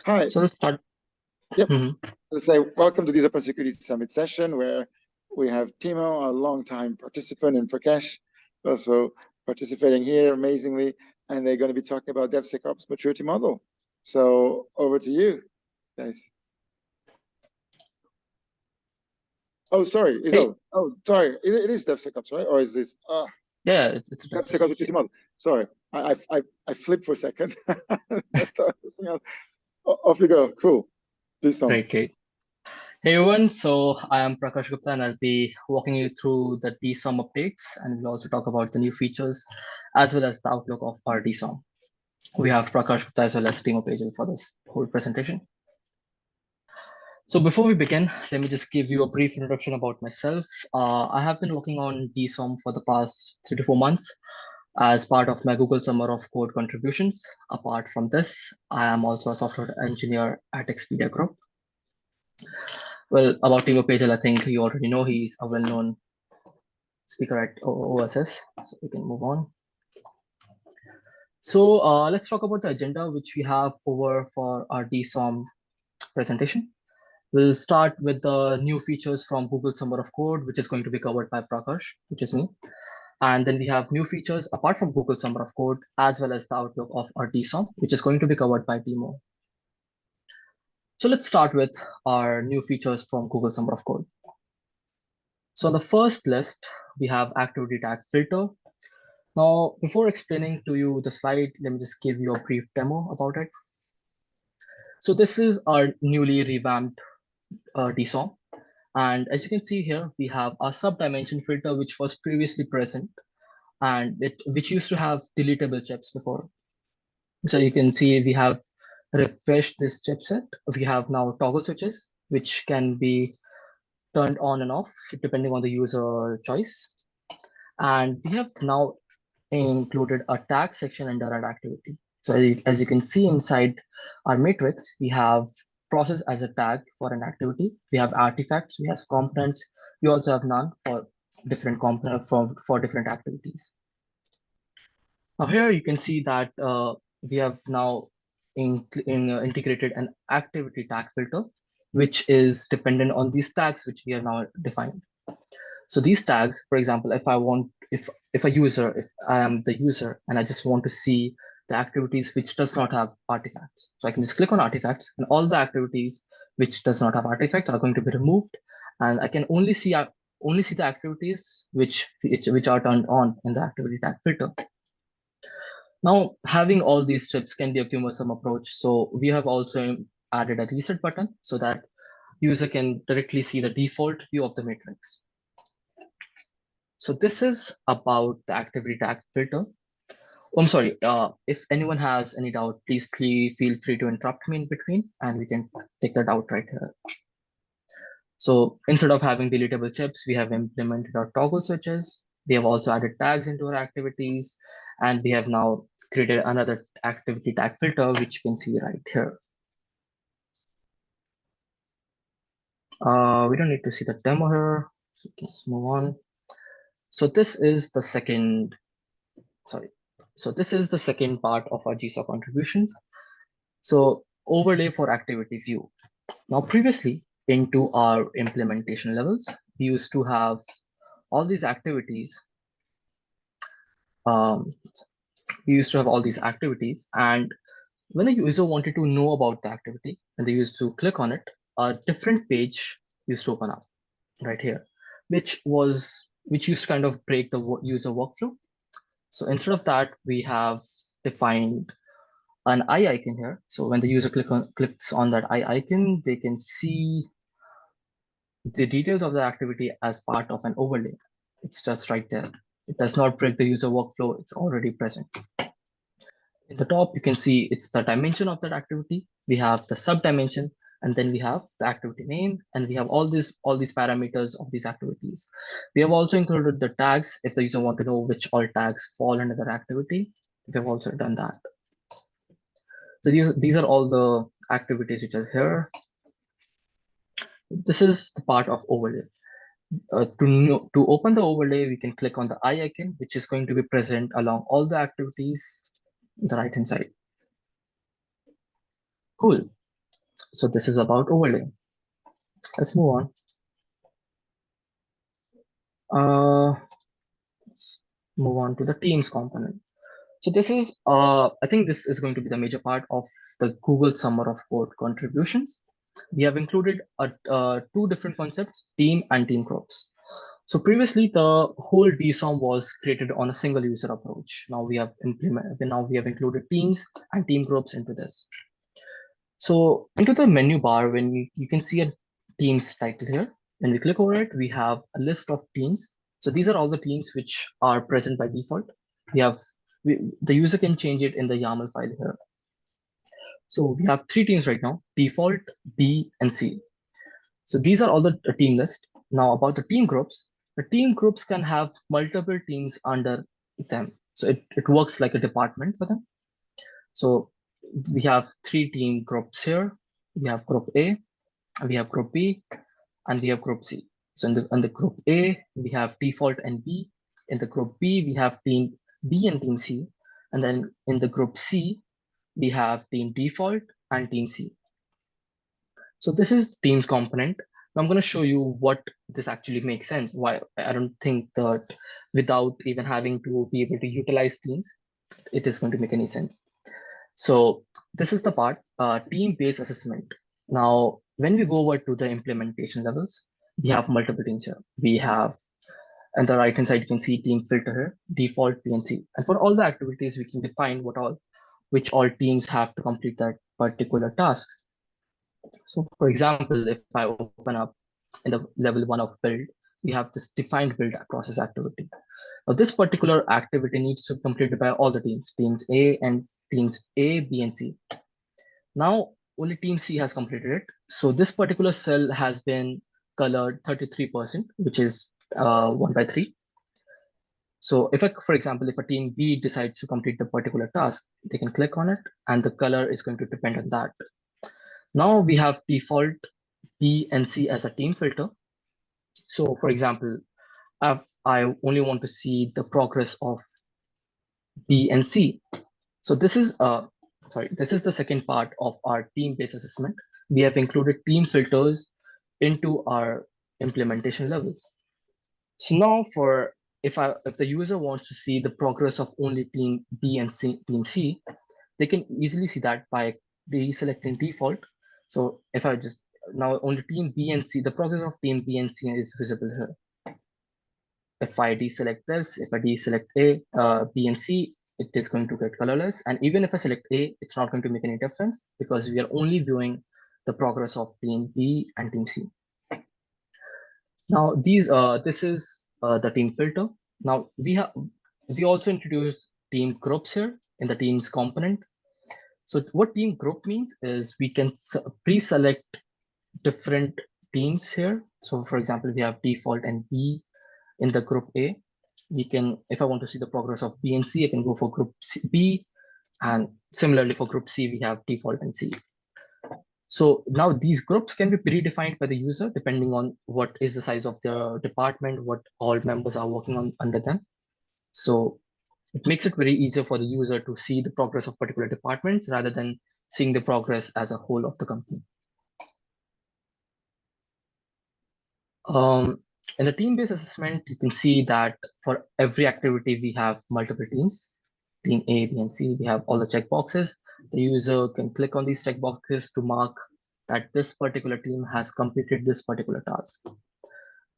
Hi. So let's start. Yep. Let's say welcome to this Open Security Summit session where we have Timo, a long-time participant, and Prakarsh also participating here amazingly, and they're going to be talking about DevSecOps maturity model. So over to you, guys. Oh, sorry. Sorry. It is DevSecOps, right? Or is this? Yeah, it's DevSecOps maturity model. Sorry, I flipped for a second. Off you go. Cool. Great. Hey everyone, so I am Prakarsh Gupta and I'll be walking you through the DSOM updates, and we'll also talk about the new features as well as the outlook of our DSOM. We have Prakarsh Gupta as well as Timo Pagel for this whole presentation. So before we begin, let me just give you a brief introduction about myself. I have been working on DSOM for the past 3 to 4 months as part of my Google Summer of Code contributions. Apart from this, I am also a software engineer at Expedia Group. Well, about Timo Pagel, I think you already know he's a well-known speaker at OSS, so we can move on. So let's talk about the agenda which we have over for our DSOM presentation. We'll start with the new features from Google Summer of Code, which is going to be covered by Prakarsh, which is me. And then we have new features apart from Google Summer of Code, as well as the outlook of our DSOM, which is going to be covered by Timo. So let's start with our new features from Google Summer of Code. So on the first list, we have activity tag filter. Now, before explaining to you the slide, let me just give you a brief demo about it. So this is our newly revamped DSOM. And as you can see here, we have a sub-dimension filter, which was previously present, and which used to have deletable chips before. So you can see we have refreshed this chipset. We have now toggle switches, which can be turned on and off depending on the user choice. And we have now included a tag section under our activity. So as you can see inside our matrix, we have process as a tag for an activity. We have artifacts, we have components. We also have none for different components for different activities. Now here you can see that we have now integrated an activity tag filter, which is dependent on these tags which we have now defined. So these tags, for example, if I am the user and I just want to see the activities which does not have artifacts, so I can just click on artifacts, and all the activities which does not have artifacts are going to be removed, and I can only see the activities which are turned on in the activity tag filter. Now, having all these strips can be a cumbersome approach, so we have also added a reset button so that user can directly see the default view of the matrix. So this is about the activity tag filter. Oh, I'm sorry, if anyone has any doubt, please feel free to interrupt me in between and we can take that out right here. So instead of having deletable chips, we have implemented our toggle switches. We have also added tags into our activities, and we have now created another activity tag filter, which you can see right here. We don't need to see the demo here, so let's move on. So this is the second, this is the second part of our GSOC contributions. So overlay for activity view. Now previously into our implementation levels, we used to have all these activities. We used to have all these activities, and when the user wanted to know about the activity and they used to click on it, a different page used to open up right here, which used to kind of break the user workflow. So instead of that, we have defined an eye icon here. So when the user clicks on that eye icon, they can see the details of the activity as part of an overlay. It's just right there. It does not break the user workflow. It's already present. In the top, you can see it's the dimension of that activity. We have the sub dimension, and then we have the activity name, and we have all these parameters of these activities. We have also included the tags if the user want to know which all tags fall under that activity. We have also done that. So these are all the activities which are here. This is the part of overlay. To open the overlay, we can click on the eye icon, which is going to be present along all the activities on the right hand side. Cool. So this is about overlay. Let's move on. Let's move on to the teams component. So this is, I think this is going to be the major part of the Google Summer of Code contributions. We have included two different concepts, team and team groups. So previously, the whole DSOM was created on a single user approach. Now we have included teams and team groups into this. So into the menu bar, when you can see a teams title here. When we click over it, we have a list of teams. So these are all the teams which are present by default. The user can change it in the YAML file here. So we have three teams right now: default, B, and C. So these are all the team list. Now about the team groups, the team groups can have multiple teams under them. So it works like a department for them. So we have three team groups here. We have group A, we have group B, and we have group C. So in the group A, we have default and B. In the group B, we have team B and team C. And then in the group C, we have team default and team C. So this is teams component. I'm going to show you what this actually makes sense. Why I don't think that without even having to be able to utilize teams, it is going to make any sense. So this is the part, team-based assessment. Now, when we go over to the implementation levels, we have multiple teams here. We have, on the right-hand side, you can see team filter here, default, PNC. And for all the activities, we can define which all teams have to complete that particular task. So for example, if I open up in the level 1 of build, we have this defined build process activity. Now this particular activity needs to be completed by all the teams A and teams A, B, and C. Now only team C has completed it. So this particular cell has been colored 33%, which is 1 by 3. So for example, if a team B decides to complete the particular task, they can click on it and the color is going to depend on that. Now we have default B and C as a team filter. So for example, if I only want to see the progress of B and C. So this is the second part of our team-based assessment. We have included team filters into our implementation levels. So now if the user wants to see the progress of only team B and team C, they can easily see that by deselecting default. So if I just now only team B and C, the progress of team B and C is visible here. If I deselect this, if I deselect B and C, it is going to get colorless. And even if I select A, it's not going to make any difference because we are only viewing the progress of team B and team C. Now this is the team filter. Now we also introduce team groups here in the teams component. So what team group means is we can pre-select different teams here. So for example, we have default and B in the group A. If I want to see the progress of B and C, I can go for group B. And similarly for group C, we have default and C. So now these groups can be predefined by the user depending on what is the size of their department, what all members are working on under them. So it makes it very easier for the user to see the progress of particular departments rather than seeing the progress as a whole of the company. In the team-based assessment, you can see that for every activity, we have multiple teams, team A, B, and C. We have all the checkboxes. The user can click on these checkboxes to mark that this particular team has completed this particular task.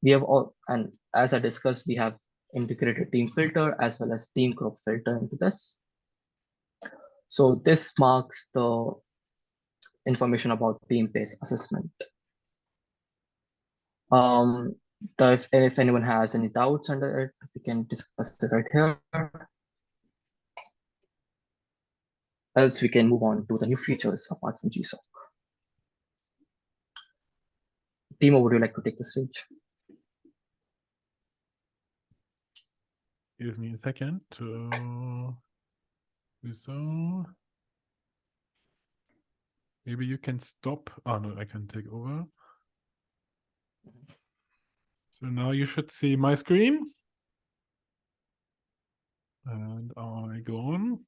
We have and as I discussed, we have integrated team filter as well as team group filter into this. So this marks the information about team-based assessment. If anyone has any doubts under it, we can discuss it right here. Else we can move on to the new features apart from GSOC. Timo, would you like to take the stage? Give me a second to do so. Maybe you can stop. Oh no, I can take over. So now you should see my screen. And I go on.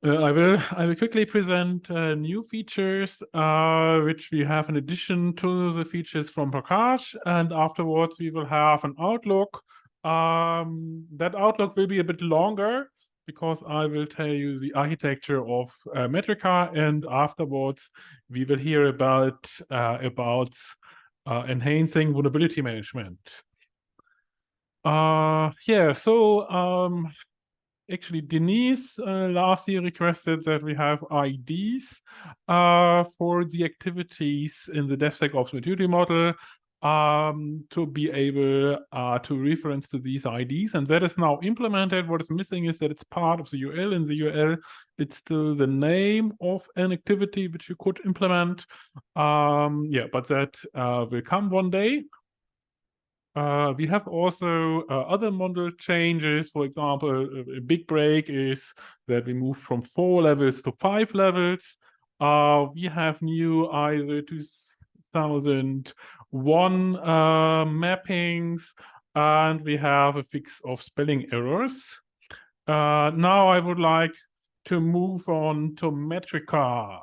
I will quickly present new features which we have in addition to the features from Prakarsh, and afterwards we will have an outlook. That outlook will be a bit longer because I will tell you the architecture of Metrica, and afterwards we will hear about enhancing vulnerability management. Yeah, so actually, Denise last year requested that we have IDs for the activities in the DevSecOps maturity model to be able to reference to these IDs, and that is now implemented. What is missing is that it's part of the UL. In the UL, it's still the name of an activity which you could implement. Yeah, but that will come one day. We have also other model changes. For example, a big break is that we move from 4 levels to 5 levels. We have new ISO 2001 mappings, and we have a fix of spelling errors. Now I would like to move on to Metrica.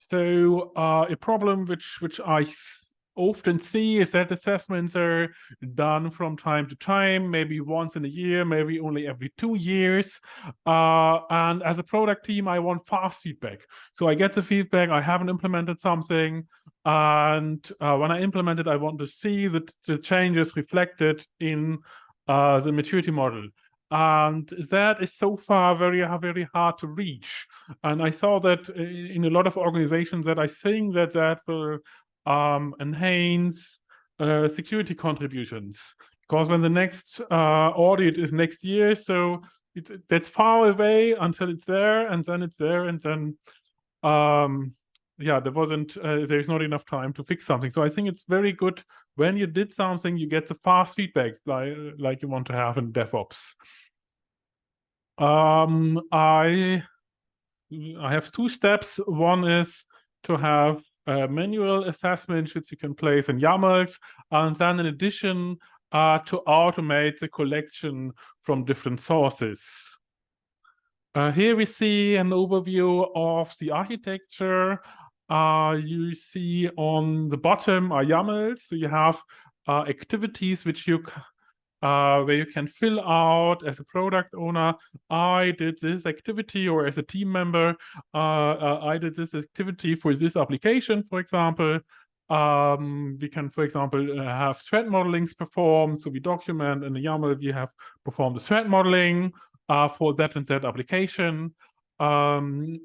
So a problem which I often see is that assessments are done from time to time, maybe once in a year, maybe only every 2 years. And as a product team, I want fast feedback. So I get the feedback, I haven't implemented something, and when I implement it, I want to see the changes reflected in the maturity model. And that is so far very, very hard to reach. And I saw that in a lot of organizations that I think that will enhance security contributions. Because when the next audit is next year, so that's far away until it's there, and then it's there, and then yeah, there's not enough time to fix something. So I think it's very good when you did something, you get the fast feedback like you want to have in DevOps. I have 2 steps. One is to have manual assessments which you can place in YAMLs, and then in addition to automate the collection from different sources. Here we see an overview of the architecture. You see on the bottom are YAMLs, so you have activities which where you can fill out as a product owner, I did this activity, or as a team member, I did this activity for this application, for example. We can, for example, have threat modelings performed. So we document in the YAML, we have performed the threat modeling for that and that application. And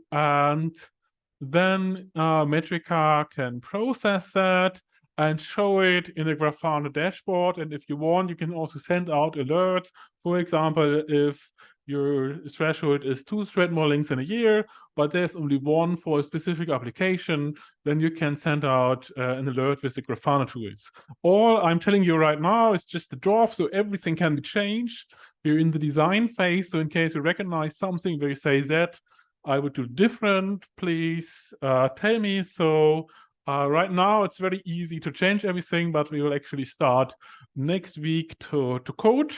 then Metrica can process that and show it in the Grafana dashboard. And if you want, you can also send out alerts. For example, if your threshold is 2 threat modelings in a year, but there's only 1 for a specific application, then you can send out an alert with the Grafana tools. All I'm telling you right now is just the draft, so everything can be changed. We're in the design phase, so in case you recognize something where you say that I would do different, please tell me. So right now, it's very easy to change everything, but we will actually start next week to code.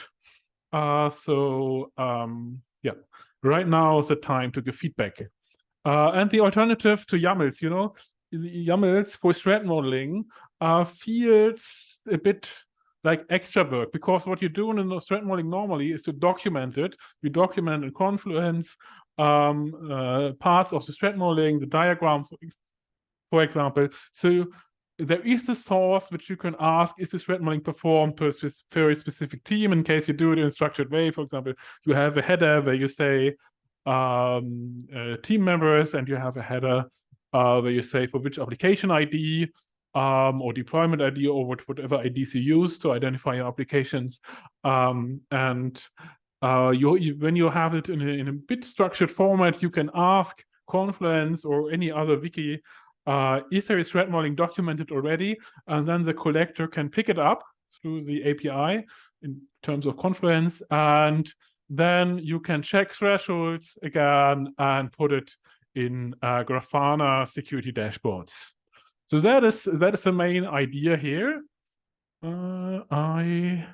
Yeah, right now is the time to give feedback. And the alternative to YAMLs, you know, YAMLs for threat modeling feels a bit like extra work, because what you do in the threat modeling normally is to document it. You document in Confluence parts of the threat modeling, the diagram, for example. So there is the source which you can ask, is this threat modeling performed per very specific team? In case you do it in a structured way, for example, you have a header where you say team members, and you have a header where you say for which application ID or deployment ID, or whatever IDs you use to identify your applications. And when you have it in a bit structured format, you can ask Confluence or any other wiki, is there a threat modeling documented already? And then the collector can pick it up through the API in terms of Confluence, and then you can check thresholds again and put it in Grafana security dashboards. So that is the main idea here. I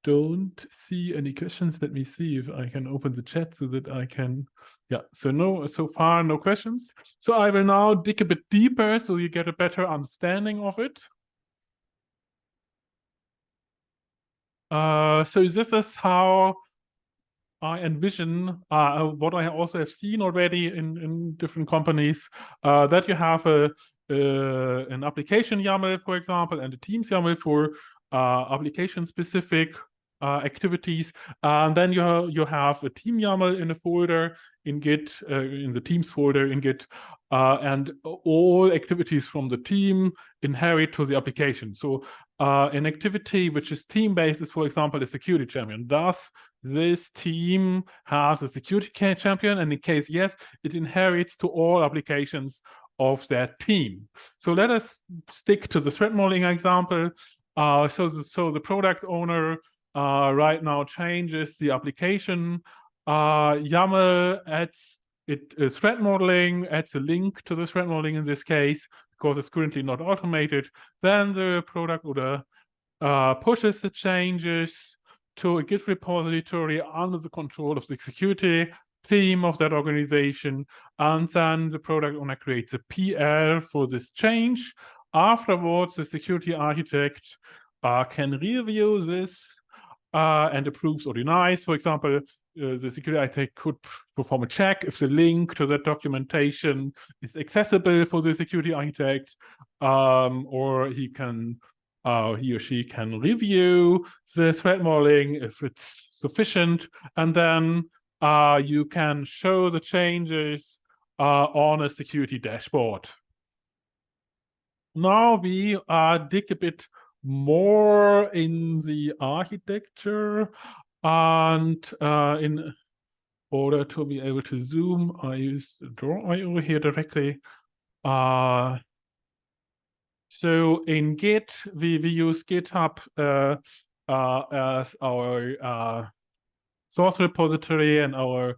don't see any questions. Let me see if I can open the chat so that I can. Yeah, so far, no questions. So I will now dig a bit deeper so you get a better understanding of it. So this is how I envision what I also have seen already in different companies, that you have an application YAML, for example, and a Teams YAML for application-specific activities, and then you have a team YAML in a folder in Git, in the Teams folder in Git, and all activities from the team inherit to the application. So an activity which is team-based is, for example, a security champion. Thus, this team has a security champion, and in case yes, it inherits to all applications of that team. So let us stick to the threat modeling example. So the product owner right now changes the application. YAML adds threat modeling, adds a link to the threat modeling in this case, because it's currently not automated. Then the product owner pushes the changes to a Git repository under the control of the security team of that organization, and then the product owner creates a PR for this change. Afterwards, the security architect can review this and approves or denies. For example, the security architect could perform a check if the link to that documentation is accessible for the security architect, or he or she can review the threat modeling if it's sufficient, and then you can show the changes on a security dashboard. Now we dig a bit more in the architecture, and in order to be able to zoom, I use Draw.io here directly. So in Git, we use GitHub as our source repository and our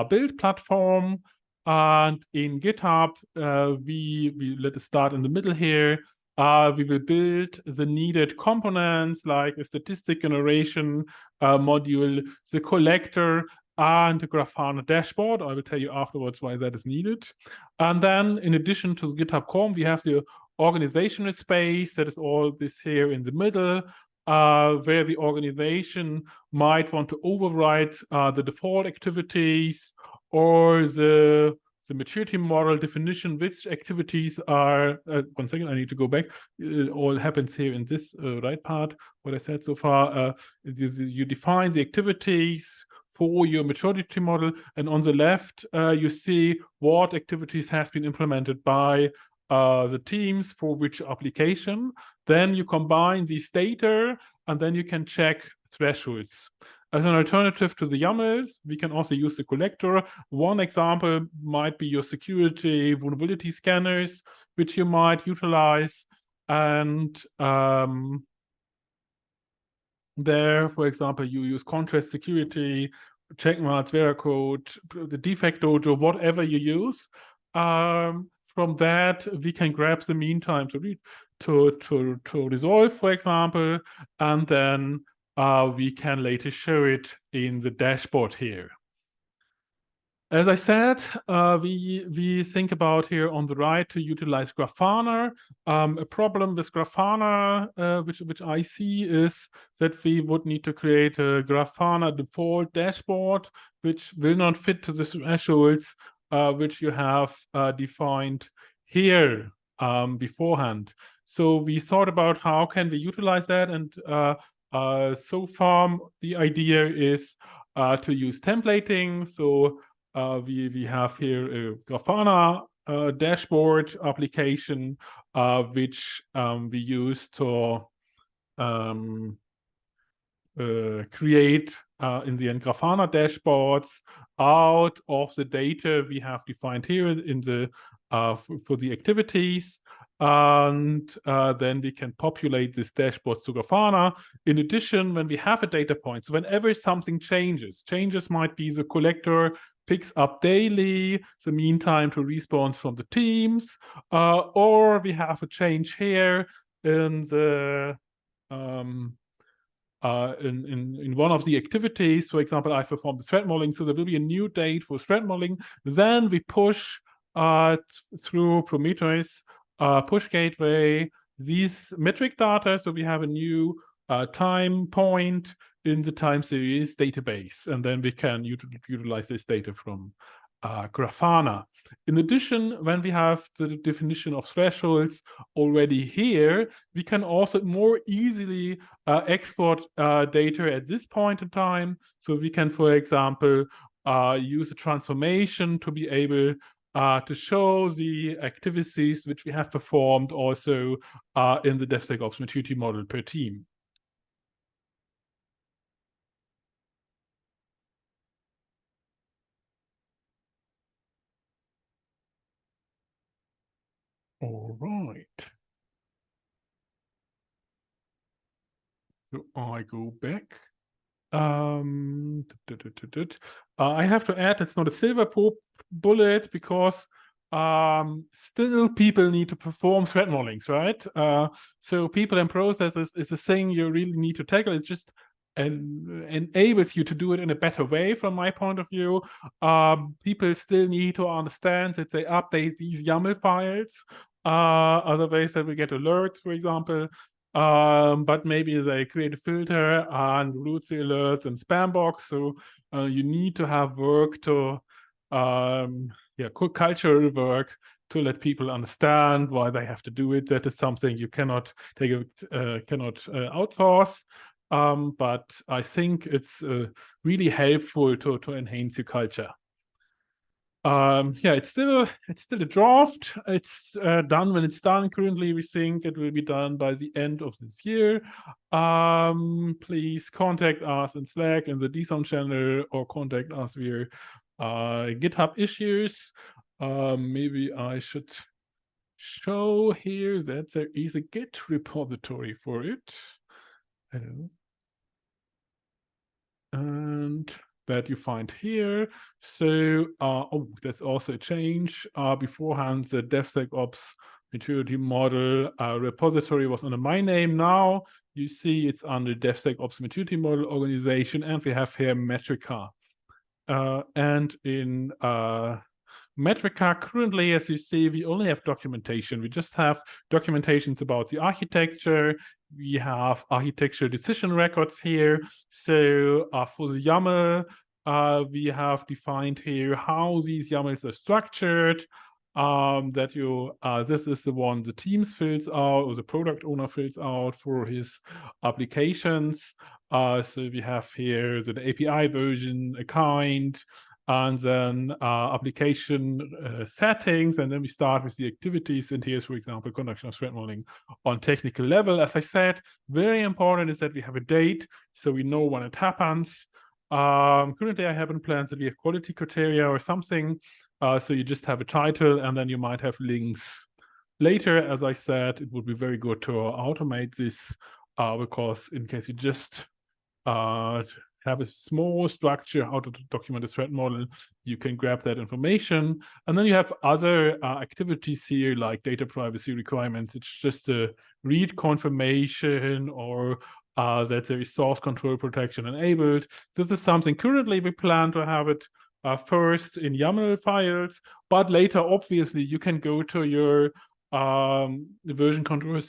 build platform. And in GitHub, we let us start in the middle here. We will build the needed components like a statistic generation module, the collector, and the Grafana dashboard. I will tell you afterwards why that is needed. And then in addition to the GitHub COM, we have the organizational space that is all this here in the middle, where the organization might want to override the default activities or the maturity model definition, which activities are, 1 second, I need to go back. It all happens here in this right part, what I said so far. You define the activities for your maturity model, and on the left, you see what activities has been implemented by the teams for which application. Then you combine these data, and then you can check thresholds. As an alternative to the YAMLs, we can also use the collector. One example might be your security vulnerability scanners, which you might utilize. And there, for example, you use contrast security, checkmarks, Veracode, the defect dojo, whatever you use. From that, we can grab the mean time to resolve, for example, and then we can later show it in the dashboard here. As I said, we think about here on the right to utilize Grafana. A problem with Grafana, which I see, is that we would need to create a Grafana default dashboard, which will not fit to the thresholds which you have defined here beforehand. So we thought about how can we utilize that, and so far the idea is to use templating. So we have here a Grafana dashboard application which we use to create in the end Grafana dashboards out of the data we have defined here in the for the activities, and then we can populate this dashboard to Grafana. In addition, when we have a data point, so whenever something changes might be the collector picks up daily the mean time to response from the teams, or we have a change here in the in one of the activities. For example, I performed the threat modeling, so there will be a new date for threat modeling. Then we push through Prometheus push gateway these metric data, so we have a new time point in the time series database, and then we can utilize this data from Grafana. In addition, when we have the definition of thresholds already here, we can also more easily export data at this point in time. So we can, for example, use a transformation to be able to show the activities which we have performed also in the DevSecOps maturity model per team. All right. So I go back. I have to add, it's not a silver bullet because still people need to perform threat modelings, right? So people and processes is a thing you really need to tackle. It just enables you to do it in a better way from my point of view. People still need to understand that they update these YAML files. Otherwise they will get alerts, for example. But maybe they create a filter and route the alerts and spam box. So you need to have work to, cultural work to let people understand why they have to do it. That is something you cannot outsource. But I think it's really helpful to enhance your culture. It's still a draft. It's done when it's done. Currently, we think it will be done by the end of this year. Please contact us in Slack in the DSOM channel or contact us via GitHub issues. Maybe I should show here that there is a Git repository for it. Hello. And that you find here. So, that's also a change. Beforehand, the DevSecOps maturity model repository was under my name. Now you see it's under DevSecOps maturity model organization, and we have here Metrica. And in Metrica, currently, as you see, we only have documentation. We just have documentations about the architecture. We have architecture decision records here. So for the YAML, we have defined here how these YAMLs are structured. This is the one the teams fills out, or the product owner fills out for his applications. So we have here the API version, a kind, and then application settings, and then we start with the activities. And here's, for example, conduction of threat modeling on technical level. As I said, very important is that we have a date, so we know when it happens. Currently, I haven't planned that we have quality criteria or something, so you just have a title, and then you might have links. Later, as I said, it would be very good to automate this, because in case you just have a small structure how to document a threat model, you can grab that information. And then you have other activities here, like data privacy requirements. It's just a read confirmation, or that there is source control protection enabled. This is something currently we plan to have it first in YAML files, but later, obviously, you can go to your version control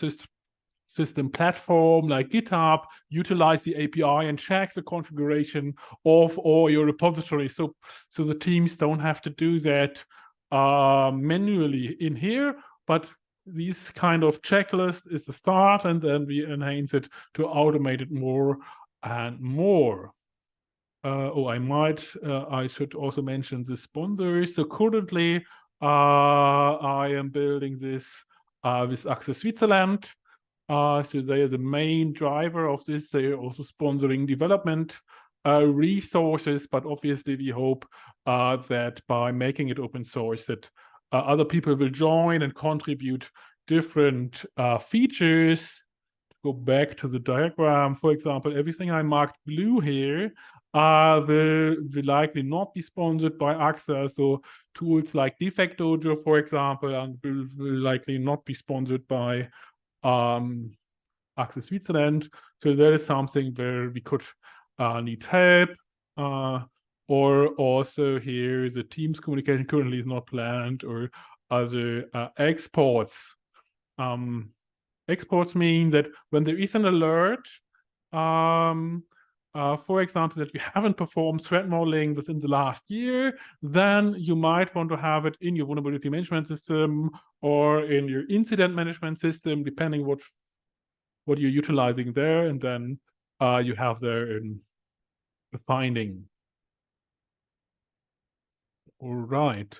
system platform like GitHub, utilize the API and check the configuration of all your repositories. So the teams don't have to do that manually in here, but this kind of checklist is the start, and then we enhance it to automate it more and more. I should also mention the sponsors. So currently, I am building this with Access Switzerland. So they are the main driver of this. They are also sponsoring development resources, but obviously we hope that by making it open source, that other people will join and contribute different features. Go back to the diagram. For example, everything I marked blue here will likely not be sponsored by Access. So tools like Defect Dojo, for example, and will likely not be sponsored by access Switzerland. So that is something where we could need help. Or also here, the Teams communication currently is not planned, or other exports. Exports mean that when there is an alert, for example, that you haven't performed threat modeling within the last year, then you might want to have it in your vulnerability management system or in your incident management system, depending what you're utilizing there, and then you have there in the finding. All right.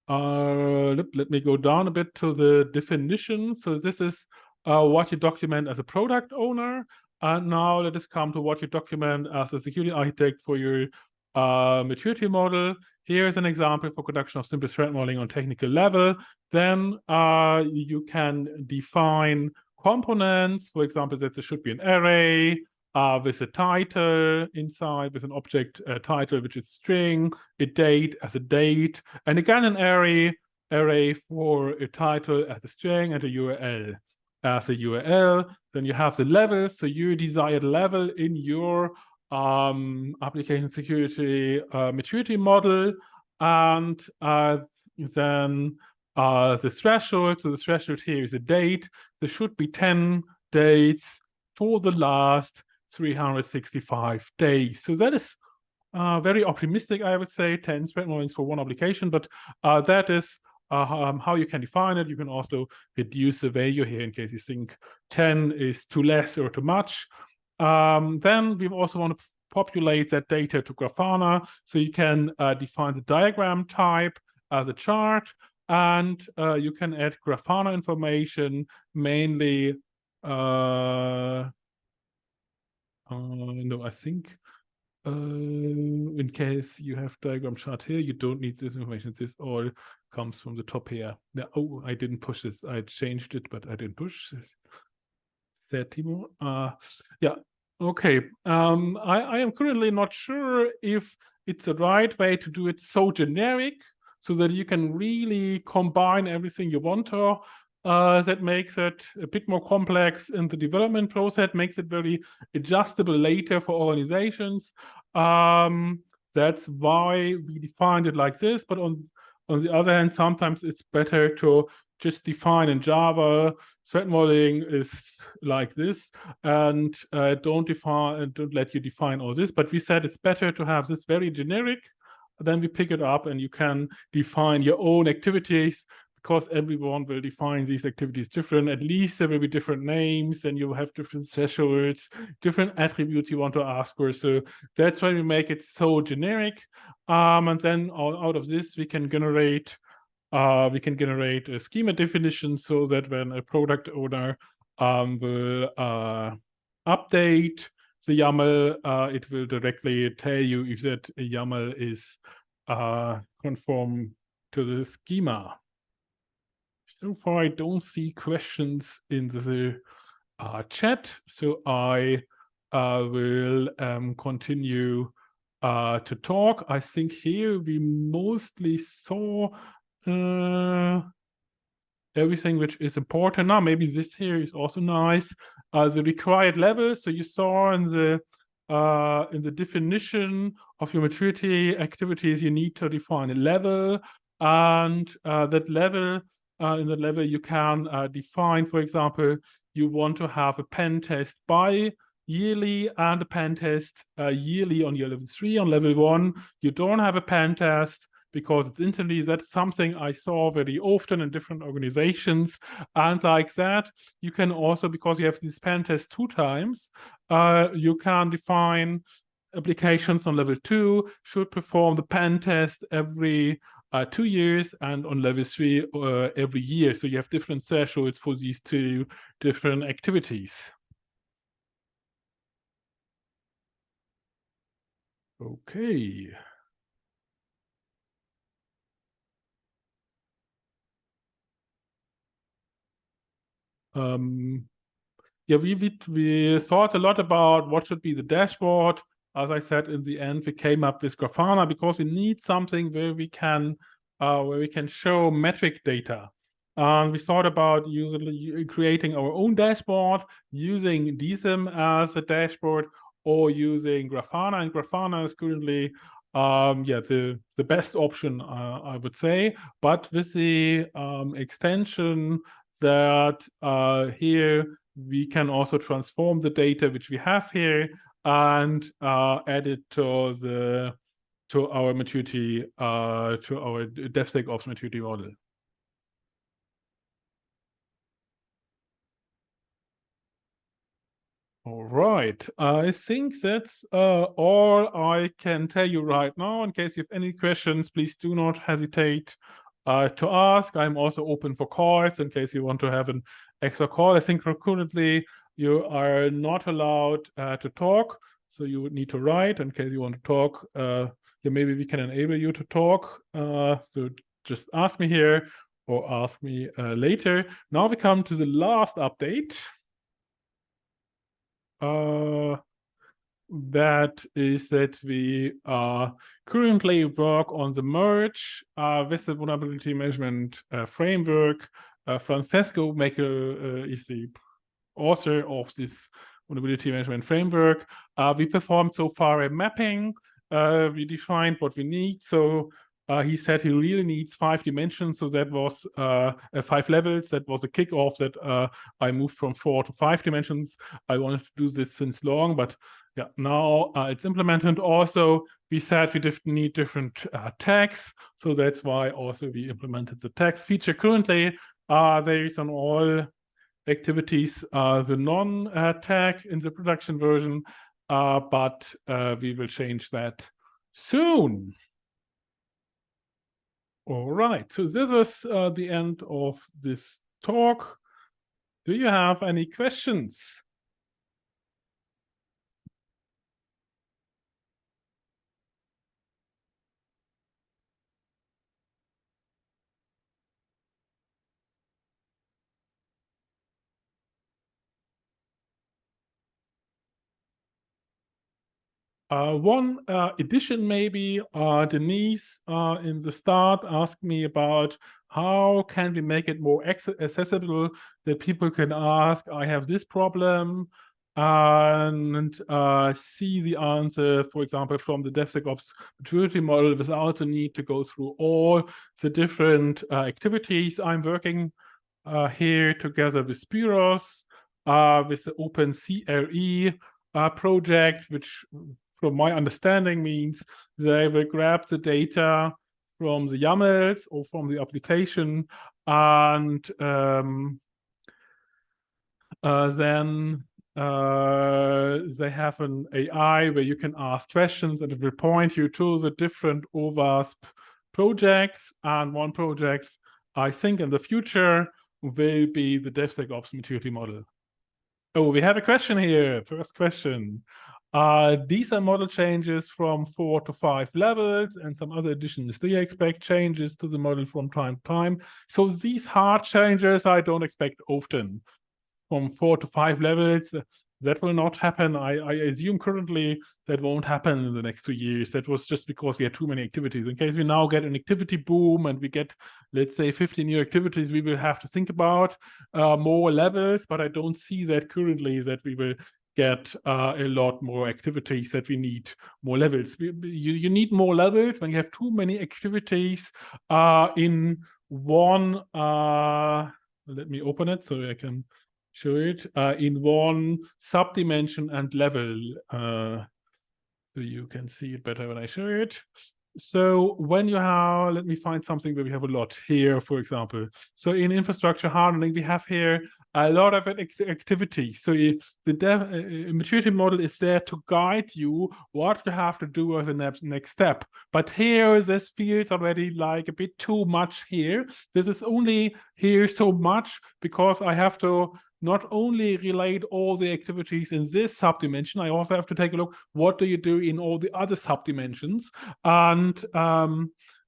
Let me go down a bit to the definition. So this is what you document as a product owner. And now let us come to what you document as a security architect for your maturity model. Here is an example for conduction of simple threat modeling on technical level. Then you can define components. For example, that there should be an array with a title inside, with an object title, which is string, a date as a date, and again an array for a title as a string and a URL as a URL. Then you have the levels, so your desired level in your application security maturity model, and then the threshold. So the threshold here is a date. There should be 10 dates for the last 365 days. So that is very optimistic, I would say, 10 threat modelings for one application, but that is how you can define it. You can also reduce the value here in case you think 10 is too less or too much. Then we also want to populate that data to Grafana, so you can define the diagram type, the chart, and you can add Grafana information, mainly no, I think in case you have diagram chart here, you don't need this information. This all comes from the top here. Yeah, oh, I didn't push this. I changed it, but I didn't push this. Said Timo. Yeah, okay. I am currently not sure if it's the right way to do it so generic, so that you can really combine everything you want to. That makes it a bit more complex in the development process, makes it very adjustable later for organizations. That's why we defined it like this. But on the other hand, sometimes it's better to just define in Java, threat modeling is like this, and don't let you define all this. But we said it's better to have this very generic, then we pick it up and you can define your own activities, because everyone will define these activities different. At least there will be different names, and you have different thresholds, different attributes you want to ask for. So that's why we make it so generic. And then out of this, we can generate a schema definition, so that when a product owner will update the YAML, it will directly tell you if that YAML is conform to the schema. So far, I don't see questions in the chat, so I will continue to talk. I think here we mostly saw everything which is important. Now, maybe this here is also nice. The required level. So you saw in the definition of your maturity activities, you need to define a level, and that level. In that level, you can define, for example, you want to have a pen test yearly and a pen test yearly on your level 3. On level 1, you don't have a pen test because it's instantly. That's something I saw very often in different organizations. And like that, you can also, because you have this pen test 2 times, you can define applications on level 2 should perform the pen test every 2 years, and on level 3 every year. So you have different thresholds for these 2 different activities. Okay. Yeah, we thought a lot about what should be the dashboard. As I said, in the end, we came up with Grafana because we need something where we can show metric data. And we thought about creating our own dashboard, using DSIM as a dashboard, or using Grafana. And Grafana is currently the best option, I would say. But with the extension that here we can also transform the data which we have here and add it to our maturity, to our DevSecOps maturity model. All right, I think that's all I can tell you right now. In case you have any questions, please do not hesitate to ask. I'm also open for calls in case you want to have an extra call. I think currently you are not allowed to talk, so you would need to write. In case you want to talk, maybe we can enable you to talk. So just ask me here or ask me later. Now we come to the last update. That is that we currently work on the merge with the vulnerability management framework. Francesco Maker is the author of this vulnerability management framework. We performed so far a mapping. We defined what we need. So he said he really needs 5 dimensions. So that was 5 levels. That was a kickoff that I moved from 4 to 5 dimensions. I wanted to do this since long, but yeah, now it's implemented. Also, we said we need different tags. So that's why also we implemented the tags feature. Currently, there is on all activities the non-tag in the production version, but we will change that soon. All right, so this is the end of this talk. Do you have any questions? One addition maybe, Denise in the start asked me about how can we make it more accessible, that people can ask, I have this problem, and see the answer, for example, from the DevSecOps maturity model without the need to go through all the different activities. I'm working here together with Spiros, with the OpenCRE project, which from my understanding means they will grab the data from the YAMLs or from the application, and then they have an AI where you can ask questions and it will point you to the different OWASP projects. And one project, I think in the future, will be the DevSecOps maturity model. Oh, we have a question here. First question. These are model changes from 4 to 5 levels and some other additions. Do you expect changes to the model from time to time? So these hard changes I don't expect often. From 4 to 5 levels, that will not happen. I assume currently that won't happen in the next 2 years. That was just because we had too many activities. In case we now get an activity boom and we get, let's say, 50 new activities, we will have to think about more levels, but I don't see that currently that we will get a lot more activities, that we need more levels. You need more levels when you have too many activities in one, let me open it so I can show it, in one subdimension and level. So you can see it better when I show it. So when you have, let me find something where we have a lot here, for example. So in infrastructure hardening, we have here a lot of activities. So the maturity model is there to guide you what you have to do as the next step. But here, this feels already like a bit too much here. This is only here so much because I have to not only relate all the activities in this subdimension, I also have to take a look, what do you do in all the other subdimensions? And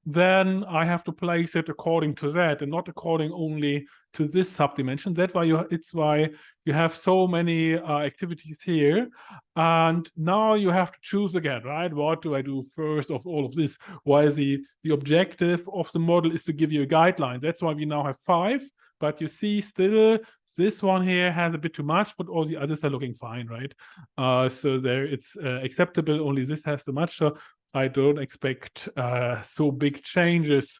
then I have to place it according to that and not according only to this subdimension. That's why it's why you have so many activities here. And now you have to choose again, right? What do I do first of all of this? Why the objective of the model is to give you a guideline. That's why we now have 5, but you see still this one here has a bit too much, but all the others are looking fine, right? So there it's acceptable, only this has too much. So I don't expect so big changes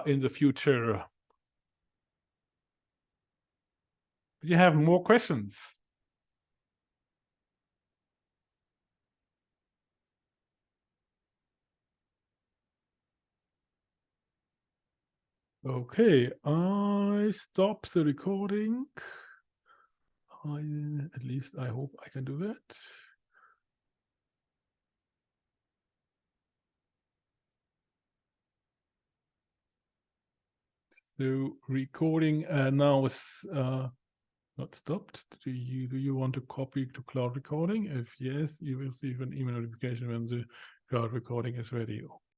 in the future. Do you have more questions? Okay, I stop the recording. At least I hope I can do that. So recording now is not stopped. Do you want to copy to cloud recording? If yes, you will receive an email notification when the cloud recording is ready.